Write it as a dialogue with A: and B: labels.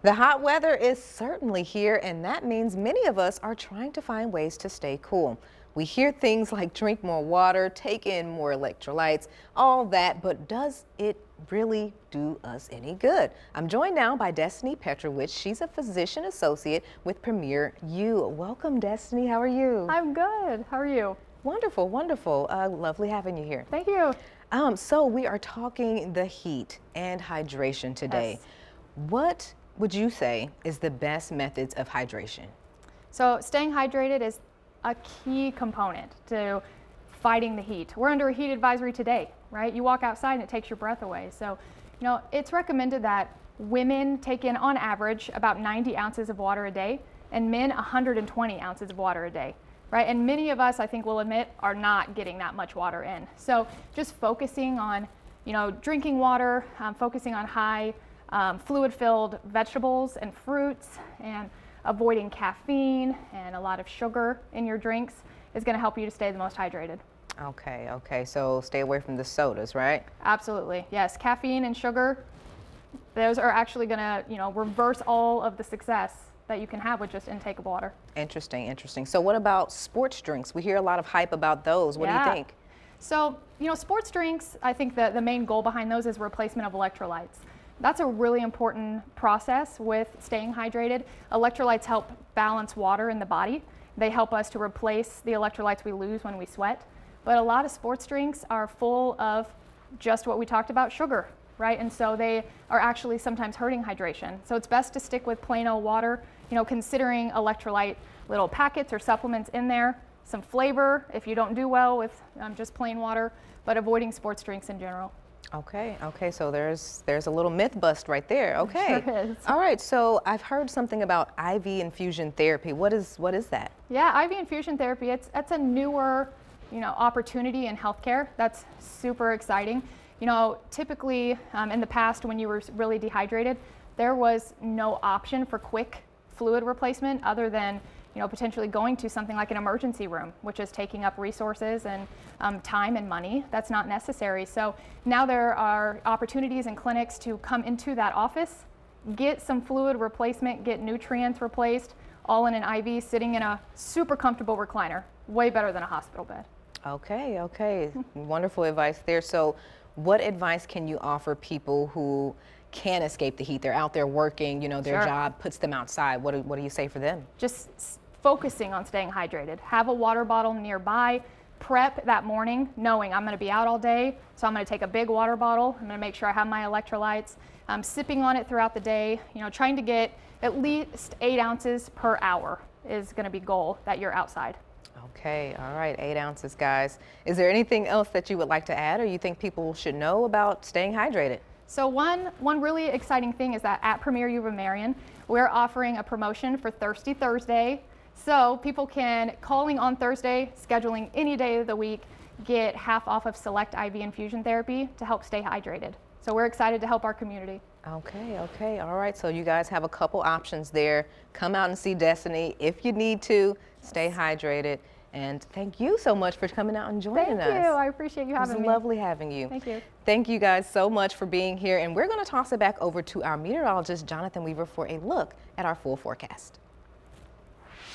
A: The hot weather is certainly here, and that means many of us are trying to find ways to stay cool. We hear things like drink more water, take in more electrolytes, all that, but does it really do us any good? I'm joined now by Destiny Petrovich. She's a physician associate with Premier U. Welcome, Destiny. How are you?
B: I'm good. How are you?
A: Wonderful, wonderful. Lovely having you here.
B: Thank you.
A: So we are talking the heat and hydration today.
B: Yes.
A: What would you say is the best methods of hydration?
B: So staying hydrated is a key component to fighting the heat. We're under a heat advisory today, right? You walk outside and it takes your breath away. So, it's recommended that women take in on average about 90 ounces of water a day and men 120 ounces of water a day, right? And many of us, I think, will admit, are not getting that much water in. So just focusing on, drinking water, focusing on high fluid-filled vegetables and fruits, and avoiding caffeine and a lot of sugar in your drinks is going to help you to stay the most hydrated.
A: Okay, so stay away from the sodas, right?
B: Absolutely, yes. Caffeine and sugar, those are actually going to, reverse all of the success that you can have with just intake of water.
A: Interesting. So what about sports drinks? We hear a lot of hype about those. What do you think?
B: So, sports drinks, I think that the main goal behind those is replacement of electrolytes. That's a really important process with staying hydrated. Electrolytes help balance water in the body. They help us to replace the electrolytes we lose when we sweat. But a lot of sports drinks are full of just what we talked about, sugar, right? And so they are actually sometimes hurting hydration. So it's best to stick with plain old water, considering electrolyte little packets or supplements in there, some flavor if you don't do well with just plain water, but avoiding sports drinks in general.
A: Okay, so there's a little myth bust right there. Okay.
B: Sure is.
A: All right, so I've heard something about IV infusion therapy. What is that?
B: Yeah, IV infusion therapy, it's a newer, opportunity in healthcare. That's super exciting. Typically in the past when you were really dehydrated, there was no option for quick fluid replacement other than potentially going to something like an emergency room, which is taking up resources and time and money. That's not necessary. So now there are opportunities in clinics to come into that office, get some fluid replacement, get nutrients replaced, all in an IV, sitting in a super comfortable recliner. Way better than a hospital bed.
A: Okay. Wonderful advice there. So what advice can you offer people who can't escape the heat? They're out there working, their
B: Sure.
A: job puts them outside. What do you say for them?
B: Just focusing on staying hydrated. Have a water bottle nearby. Prep that morning knowing I'm going to be out all day, so I'm going to take a big water bottle. I'm going to make sure I have my electrolytes. Sipping on it throughout the day, trying to get at least 8 ounces per hour is going to be goal that you're outside.
A: Okay, all right, 8 ounces, guys. Is there anything else that you would like to add or you think people should know about staying hydrated?
B: So one really exciting thing is that at Premier U of Marion, we're offering a promotion for Thirsty Thursday. So people can, calling on Thursday, scheduling any day of the week, get half off of select IV infusion therapy to help stay hydrated. So we're excited to help our community.
A: Okay, all right. So you guys have a couple options there. Come out and see Destiny if you need to. Stay hydrated. And thank you so much for coming out and joining us.
B: Thank you. I appreciate you having me.
A: It was lovely having you.
B: Thank you.
A: Thank you guys so much for being here. And we're going to toss it back over to our meteorologist, Jonathan Weaver, for a look at our full forecast.